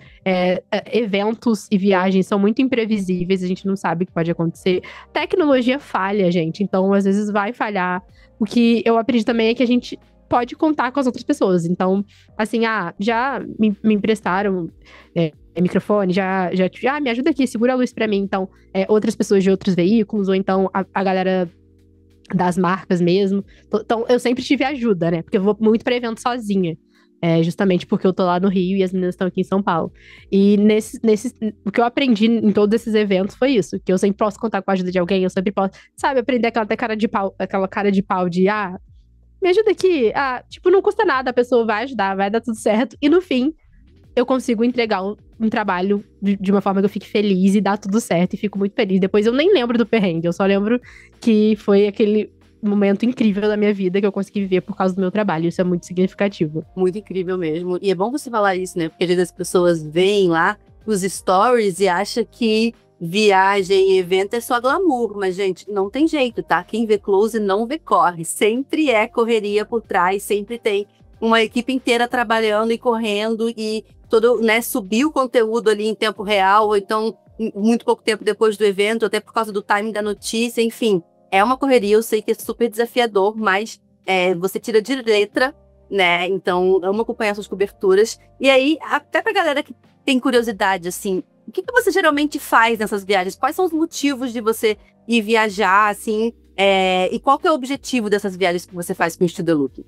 eventos e viagens são muito imprevisíveis, a gente não sabe o que pode acontecer. Tecnologia falha, gente, então às vezes vai falhar. O que eu aprendi também é que a gente pode contar com as outras pessoas. Então, assim, já me emprestaram microfone, já me ajuda aqui, segura a luz pra mim. Então, outras pessoas de outros veículos, ou então a galera das marcas mesmo. Então, eu sempre tive ajuda, né? Porque eu vou muito pra evento sozinha. Justamente porque eu tô lá no Rio e as meninas estão aqui em São Paulo. E o que eu aprendi em todos esses eventos foi isso, que eu sempre posso contar com a ajuda de alguém, eu sempre posso, sabe, aprender aquela cara de pau de, me ajuda aqui, tipo, não custa nada, a pessoa vai ajudar, vai dar tudo certo, e no fim, eu consigo entregar um trabalho de uma forma que eu fique feliz e dá tudo certo, e fico muito feliz. Depois eu nem lembro do perrengue, eu só lembro que foi aquele momento incrível da minha vida que eu consegui viver por causa do meu trabalho. Isso é muito significativo. Muito incrível mesmo. E é bom você falar isso, né? Porque às vezes as pessoas veem lá os stories e acham que viagem e evento é só glamour. Mas, gente, não tem jeito, tá? Quem vê close não vê corre. Sempre é correria por trás, sempre tem uma equipe inteira trabalhando e correndo e todo, né, subir o conteúdo ali em tempo real, ou então muito pouco tempo depois do evento, até por causa do timing da notícia, enfim. É uma correria, eu sei que é super desafiador, mas você tira de letra, né? Então, amo acompanhar suas coberturas. E aí, até pra galera que tem curiosidade, assim, o que você geralmente faz nessas viagens? Quais são os motivos de você ir viajar, assim? E qual que é o objetivo dessas viagens que você faz com o Still The Look?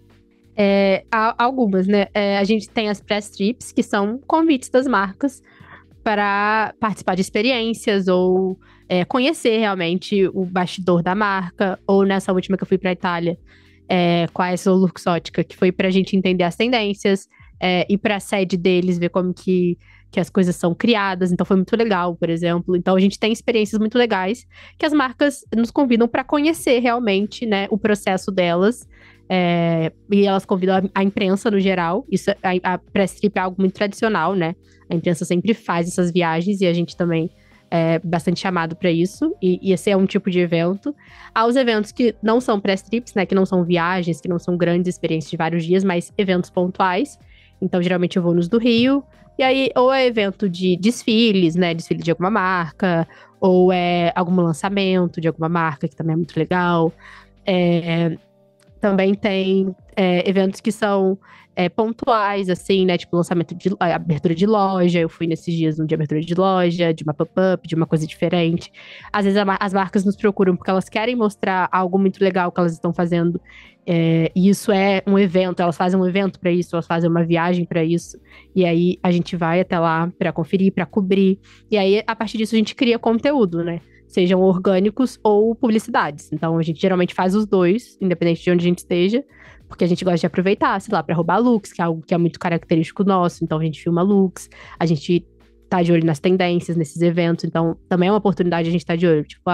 Algumas, né? A gente tem as press trips, que são convites das marcas para participar de experiências ou conhecer realmente o bastidor da marca. Ou nessa última que eu fui para a Itália, com a Eslo Luxótica, que foi para a gente entender as tendências, ir para a sede deles, ver como que as coisas são criadas. Então foi muito legal, por exemplo. Então a gente tem experiências muito legais que as marcas nos convidam para conhecer realmente, né, o processo delas. E elas convidam a imprensa no geral. Isso, a press trip é algo muito tradicional, né? A imprensa sempre faz essas viagens e a gente também é bastante chamado para isso. E esse é um tipo de evento. Há os eventos que não são press trips, né? Que não são viagens, que não são grandes experiências de vários dias, mas eventos pontuais. Então, geralmente eu vou nos do Rio. E aí, ou é evento de desfiles, né? Desfile de alguma marca, ou é algum lançamento de alguma marca, que também é muito legal. Também tem eventos que são pontuais, assim, né? Tipo, lançamento de abertura de loja. Eu fui nesses dias de abertura de loja, de uma pop-up, de uma coisa diferente. Às vezes as marcas nos procuram porque elas querem mostrar algo muito legal que elas estão fazendo. E isso é um evento, elas fazem um evento para isso, elas fazem uma viagem para isso. E aí a gente vai até lá para conferir, para cobrir. E aí, a partir disso, a gente cria conteúdo, né? Sejam orgânicos ou publicidades. Então, a gente geralmente faz os dois, independente de onde a gente esteja, porque a gente gosta de aproveitar, sei lá, para roubar looks, que é algo que é muito característico nosso. Então, a gente filma looks, a gente tá de olho nas tendências, nesses eventos. Então, também é uma oportunidade a gente tá de olho. Tipo,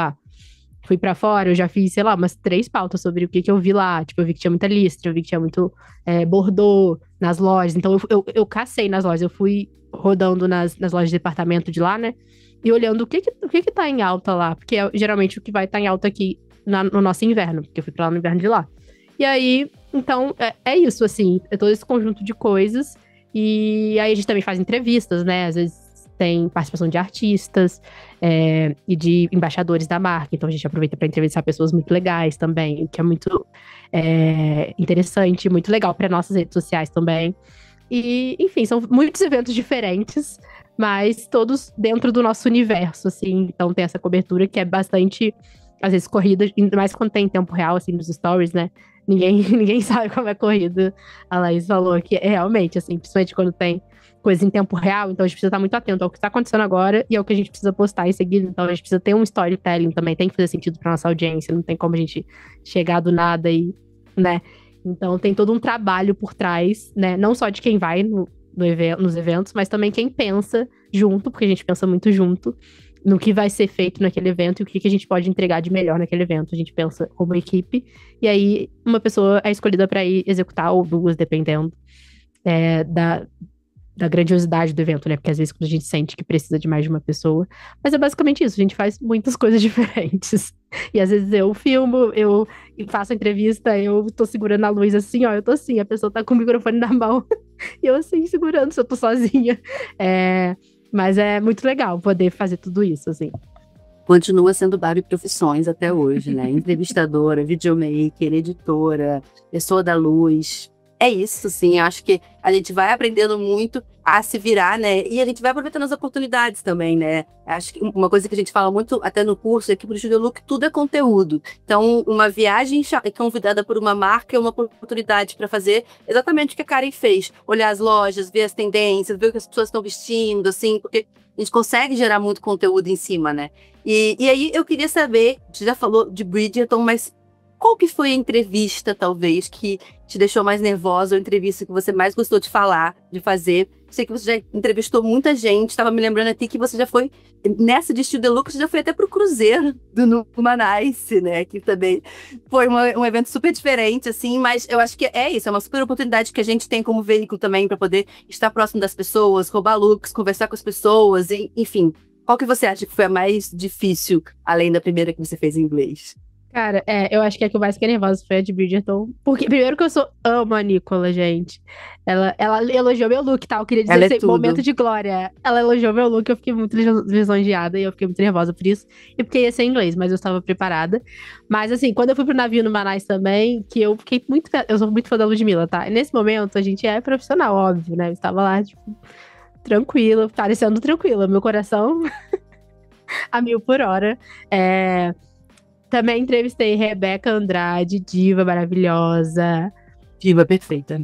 fui pra fora, eu já fiz, sei lá, umas 3 pautas sobre o que eu vi lá. Tipo, eu vi que tinha muita listra, eu vi que tinha muito bordô nas lojas. Então, eu cacei nas lojas. Eu fui rodando nas lojas de departamento de lá, né? E olhando o que tá em alta lá. Porque geralmente o que vai estar em alta aqui no nosso inverno. Porque eu fui pra lá no inverno de lá. E aí, então, é isso, assim. É todo esse conjunto de coisas. E aí a gente também faz entrevistas, né? Às vezes tem participação de artistas e de embaixadores da marca. Então a gente aproveita para entrevistar pessoas muito legais também. O que é muito interessante, muito legal para nossas redes sociais também. E, enfim, são muitos eventos diferentes, mas todos dentro do nosso universo, assim. Então tem essa cobertura que é bastante, às vezes, corrida, ainda mais quando tem em tempo real, assim, nos stories, né? Ninguém sabe como é corrida. A Laís falou que realmente, assim, principalmente quando tem coisa em tempo real, então a gente precisa estar muito atento ao que está acontecendo agora e ao que a gente precisa postar em seguida. Então a gente precisa ter um storytelling também, tem que fazer sentido para nossa audiência, não tem como a gente chegar do nada e, né? Então tem todo um trabalho por trás, né? Não só de quem vai nos eventos, mas também quem pensa junto, porque a gente pensa muito junto no que vai ser feito naquele evento e o que a gente pode entregar de melhor naquele evento. A gente pensa como equipe, e aí uma pessoa é escolhida para ir executar, ou 2, dependendo da grandiosidade do evento, né? Porque às vezes quando a gente sente que precisa de mais de uma pessoa. Mas é basicamente isso, a gente faz muitas coisas diferentes. E às vezes eu filmo, eu faço a entrevista, eu tô segurando a luz assim, ó, eu tô assim, a pessoa tá com o microfone na mão, e eu assim, segurando, se eu tô sozinha. Mas é muito legal poder fazer tudo isso, assim. Continua sendo Barbie Profissões até hoje, né? Entrevistadora, videomaker, editora, pessoa da luz. É isso, sim. Eu acho que a gente vai aprendendo muito a se virar, né? E a gente vai aproveitando as oportunidades também, né? Acho que uma coisa que a gente fala muito até no curso é que pro Studio Look tudo é conteúdo. Então, uma viagem convidada por uma marca é uma oportunidade para fazer exatamente o que a Karen fez. Olhar as lojas, ver as tendências, ver o que as pessoas estão vestindo, assim, porque a gente consegue gerar muito conteúdo em cima, né? E aí eu queria saber, você já falou de Bridgerton, mas qual que foi a entrevista, talvez, que te deixou mais nervosa, ou a entrevista que você mais gostou de falar, de fazer? Sei que você já entrevistou muita gente, estava me lembrando aqui que você já foi, nessa de Studio Look, você já foi até pro Cruzeiro do Numanice, né? Que também foi um evento super diferente, assim, mas eu acho que é isso, é uma super oportunidade que a gente tem como veículo também para poder estar próximo das pessoas, roubar looks, conversar com as pessoas, enfim. Qual que você acha que foi a mais difícil, além da primeira que você fez em inglês? Cara, eu acho que a que eu mais fiquei nervosa foi a de Bridgerton. Porque, primeiro que eu amo a Nicola, gente. Ela elogiou meu look, tá? Eu queria dizer Ela é esse tudo. momento de glória. Ela elogiou meu look, eu fiquei muito lisonjeada e eu fiquei muito nervosa por isso. E porque ia ser em inglês, mas eu estava preparada. Mas, assim, quando eu fui pro navio no Manaus também, que eu fiquei muito... Eu sou muito fã da Ludmilla, tá? E nesse momento, a gente é profissional, óbvio, né? Eu estava lá, tipo, tranquila, parecendo tranquila. Meu coração a 1000 por hora. Também entrevistei Rebeca Andrade, diva maravilhosa. Diva perfeita.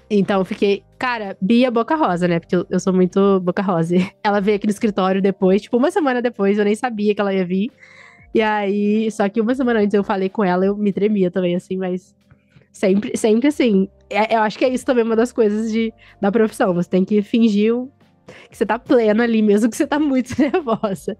Então, fiquei... Cara, Bia Boca Rosa, né? Porque eu sou muito Boca Rosa. Ela veio aqui no escritório depois, tipo, uma semana depois, eu nem sabia que ela ia vir. E aí, só que uma semana antes eu falei com ela, eu me tremia também, assim, mas... Sempre assim. Eu acho que é isso também uma das coisas da profissão. Você tem que fingir que você tá plena ali, mesmo que você tá muito nervosa.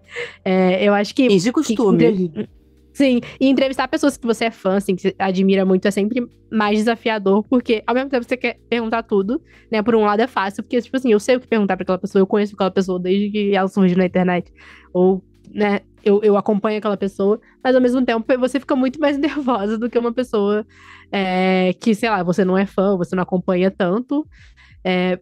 Eu acho que... E de costume. Sim, e entrevistar pessoas que você é fã, assim, que você admira muito, é sempre mais desafiador, porque ao mesmo tempo você quer perguntar tudo, né? Por um lado é fácil, porque, tipo assim, eu sei o que perguntar pra aquela pessoa, eu conheço aquela pessoa desde que ela surgiu na internet. Ou, né, eu acompanho aquela pessoa, mas ao mesmo tempo você fica muito mais nervosa do que uma pessoa que, sei lá, você não é fã, você não acompanha tanto,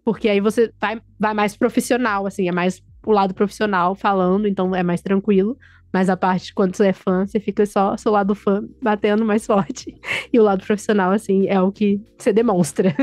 porque aí você vai mais profissional, assim, é mais o lado profissional falando, então é mais tranquilo. Mas a parte, quando você é fã, você fica só seu lado fã batendo mais forte. E o lado profissional, assim, é o que você demonstra.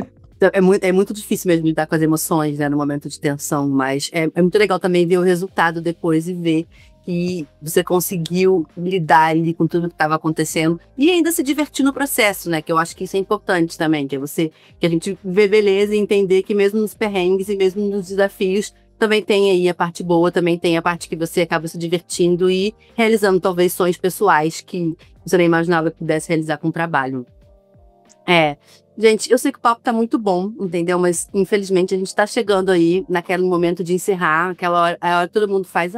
É muito difícil mesmo lidar com as emoções, né, no momento de tensão, mas é muito legal também ver o resultado depois e ver que você conseguiu lidar ali com tudo que estava acontecendo e ainda se divertir no processo, né, que eu acho que isso é importante também, que a gente vê beleza e entender que mesmo nos perrengues e mesmo nos desafios, também tem aí a parte boa, também tem a parte que você acaba se divertindo e realizando talvez sonhos pessoais que você nem imaginava que pudesse realizar com o trabalho. Gente, eu sei que o papo tá muito bom, entendeu? Mas, infelizmente, a gente tá chegando aí naquele momento de encerrar, aquela hora, a hora que todo mundo faz...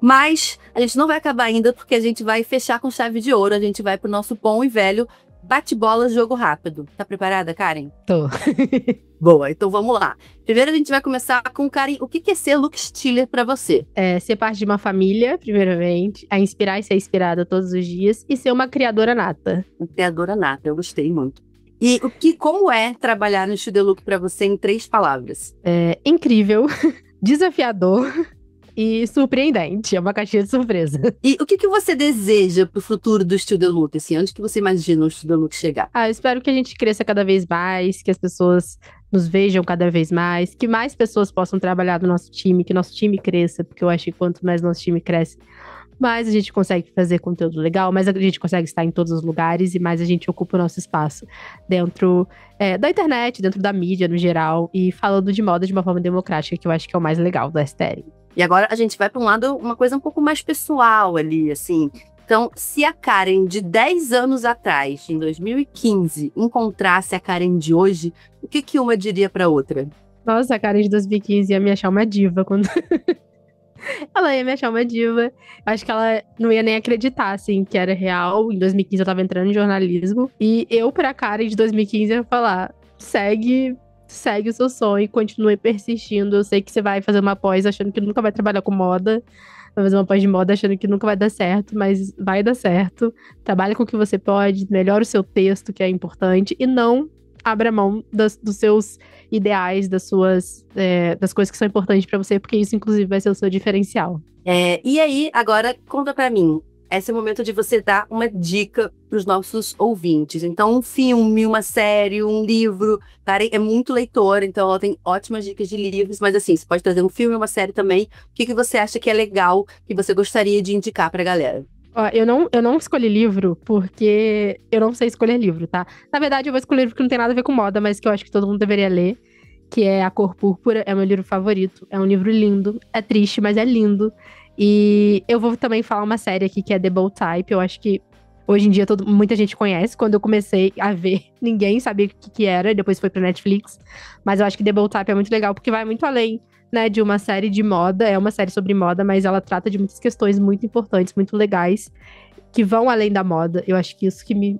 Mas a gente não vai acabar ainda, porque a gente vai fechar com chave de ouro, a gente vai pro nosso bom e velho bate-bola, jogo rápido. Tá preparada, Karen? Tô. Boa, então vamos lá. Primeiro a gente vai começar com, Karen, o que é ser look stealer pra você? Ser parte de uma família, primeiramente, a inspirar e ser inspirada todos os dias, e ser uma criadora nata. Uma criadora nata, eu gostei muito. E como é trabalhar no Studio Look pra você em 3 palavras? Incrível, desafiador e surpreendente. É uma caixinha de surpresa. E o que você deseja pro futuro do Studio Look? Assim, onde que você imagina o Studio Look chegar? Eu espero que a gente cresça cada vez mais, que as pessoas nos vejam cada vez mais, que mais pessoas possam trabalhar no nosso time, que nosso time cresça, porque eu acho que quanto mais nosso time cresce, mais a gente consegue fazer conteúdo legal, mais a gente consegue estar em todos os lugares e mais a gente ocupa o nosso espaço dentro da internet, dentro da mídia no geral, e falando de moda de uma forma democrática, que eu acho que é o mais legal da STL. E agora a gente vai para um lado, uma coisa um pouco mais pessoal ali, assim. Então, se a Karen de 10 anos atrás, em 2015, encontrasse a Karen de hoje, o que uma diria para outra? Nossa, a Karen de 2015 ia me achar uma diva quando... Ela ia me achar uma diva. Acho que ela não ia nem acreditar, assim, que era real. Em 2015 eu tava entrando em jornalismo. E eu, pra Karen de 2015, ia falar: segue o seu sonho, continue persistindo. Eu sei que você vai fazer uma pós achando que nunca vai trabalhar com moda. Vai fazer uma pós de moda achando que nunca vai dar certo, mas vai dar certo. Trabalha com o que você pode, melhora o seu texto, que é importante, e não abra mão dos seus ideais, das coisas que são importantes pra você, porque isso, inclusive, vai ser o seu diferencial. E aí, agora, conta pra mim, esse é o momento de você dar uma dica para os nossos ouvintes. Então, um filme, uma série, um livro. Karen é muito leitora, então ela tem ótimas dicas de livros, mas assim, você pode trazer um filme, uma série também. O que você acha que é legal, que você gostaria de indicar para a galera? Ó, eu não escolhi livro porque eu não sei escolher livro, tá? Na verdade, eu vou escolher livro que não tem nada a ver com moda, mas que eu acho que todo mundo deveria ler, que é A Cor Púrpura, é meu livro favorito. É um livro lindo, é triste, mas é lindo. E eu vou também falar uma série aqui que é The Bold Type. Eu acho que hoje em dia muita gente conhece. Quando eu comecei a ver, ninguém sabia o que era, e depois foi pra Netflix. Mas eu acho que The Bold Type é muito legal, porque vai muito além, né, de uma série de moda. É uma série sobre moda, mas ela trata de muitas questões muito importantes, muito legais, que vão além da moda. Eu acho que isso que me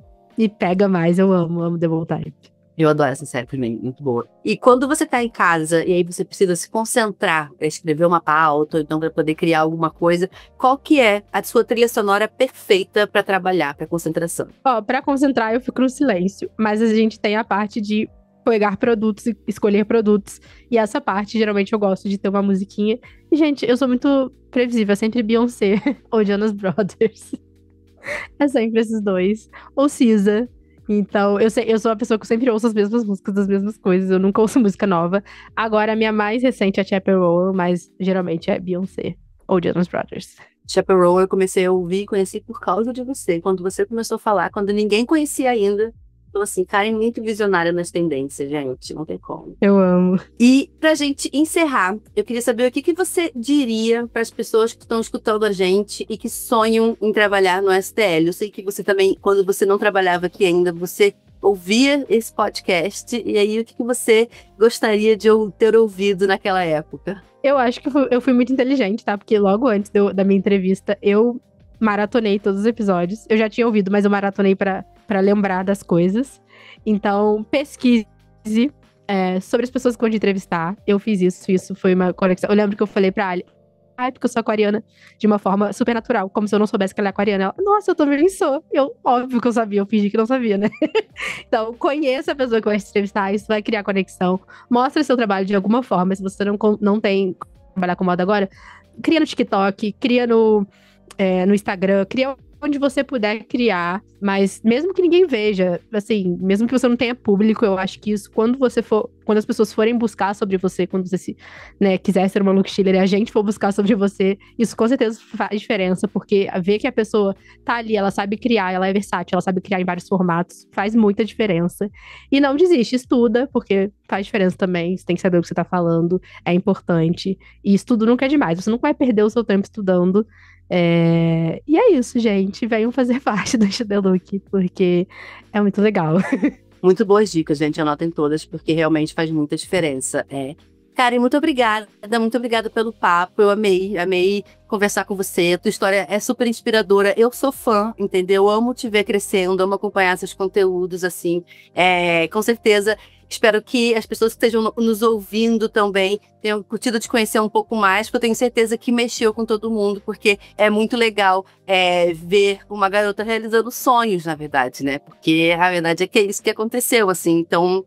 pega mais. Eu amo The Bold Type. Eu adoro essa série também, muito boa. E quando você tá em casa e aí você precisa se concentrar para escrever uma pauta, ou então para poder criar alguma coisa, qual que é a sua trilha sonora perfeita para trabalhar, para concentração? Ó, pra concentrar eu fico no silêncio, mas a gente tem a parte de pegar produtos e escolher produtos. E essa parte, geralmente, eu gosto de ter uma musiquinha. E, gente, eu sou muito previsível, é sempre Beyoncé ou Jonas Brothers. É sempre esses dois. Ou SZA. Então, eu sou uma pessoa que sempre ouço as mesmas músicas das mesmas coisas. Eu nunca ouço música nova. Agora, a minha mais recente é Chaperone, mas geralmente é Beyoncé ou Jonas Brothers. Chaperone eu comecei a ouvir e conheci por causa de você. Quando você começou a falar, quando ninguém conhecia ainda. Então, assim, Karen muito visionária nas tendências, gente. Não tem como. Eu amo. E pra gente encerrar, eu queria saber o que você diria para as pessoas que estão escutando a gente e que sonham em trabalhar no STL. Eu sei que você também, quando você não trabalhava aqui ainda, você ouvia esse podcast. E aí, o que você gostaria de ter ouvido naquela época? Eu acho que eu fui muito inteligente, tá? Porque logo antes da minha entrevista, eu maratonei todos os episódios. Eu já tinha ouvido, mas eu maratonei pra lembrar das coisas. Então, pesquise sobre as pessoas que vão te entrevistar. Eu fiz isso foi uma conexão. Eu lembro que eu falei pra Ali, porque eu sou aquariana, de uma forma super natural, como se eu não soubesse que ela é aquariana. Ela, nossa, eu também sou. Óbvio que eu sabia, eu fingi que não sabia, né? Então, conheça a pessoa que vai te entrevistar, isso vai criar conexão. Mostre seu trabalho de alguma forma. Se você não tem trabalhar com moda agora, cria no TikTok, cria no Instagram, cria onde você puder criar, mas mesmo que ninguém veja, assim, mesmo que você não tenha público, eu acho que isso, quando as pessoas forem buscar sobre você, quando você quiser ser uma look stealer e a gente for buscar sobre você, isso com certeza faz diferença, porque ver que a pessoa tá ali, ela sabe criar, ela é versátil, ela sabe criar em vários formatos, faz muita diferença. E não desiste, estuda, porque faz diferença também, você tem que saber o que você tá falando, é importante, e estudo nunca é demais, você não vai perder o seu tempo estudando. E é isso, gente. Venham fazer parte do The Look, porque é muito legal. Muito boas dicas, gente. Anotem todas, porque realmente faz muita diferença. Karen, muito obrigada pelo papo. Eu amei conversar com você. A tua história é super inspiradora. Eu sou fã, entendeu? Eu amo te ver crescendo, amo acompanhar seus conteúdos, assim. Com certeza, espero que as pessoas que estejam nos ouvindo também tenham curtido te conhecer um pouco mais, porque eu tenho certeza que mexeu com todo mundo, porque é muito legal ver uma garota realizando sonhos, na verdade, né? Porque a verdade é que é isso que aconteceu, assim. Então,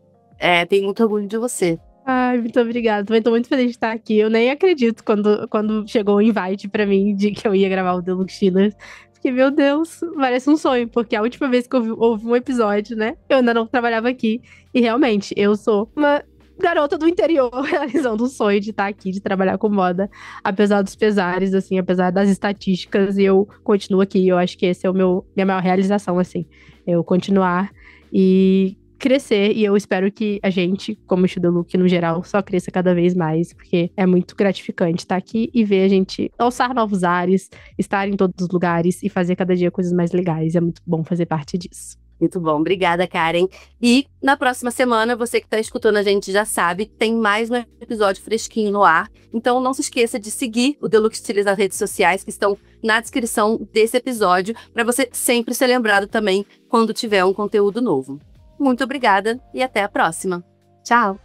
tenho muito orgulho de você. Ai, muito obrigada. Também tô muito feliz de estar aqui. Eu nem acredito quando chegou o invite pra mim de que eu ia gravar o The Look Stealers. Fiquei, meu Deus, parece um sonho, porque a última vez que eu ouvi um episódio, né, eu ainda não trabalhava aqui. E realmente, eu sou uma garota do interior realizando o sonho de estar aqui, de trabalhar com moda. Apesar dos pesares, assim, apesar das estatísticas, eu continuo aqui. Eu acho que esse é minha maior realização, assim. Eu continuar e crescer, e eu espero que a gente, como o The Look no geral, só cresça cada vez mais, porque é muito gratificante estar aqui e ver a gente alçar novos ares, estar em todos os lugares e fazer cada dia coisas mais legais. É muito bom fazer parte disso. Muito bom, obrigada, Karen. E na próxima semana, você que está escutando a gente já sabe, tem mais um episódio fresquinho no ar. Então não se esqueça de seguir o The Look Stealers nas redes sociais, que estão na descrição desse episódio, para você sempre ser lembrado também quando tiver um conteúdo novo. Muito obrigada e até a próxima. Tchau!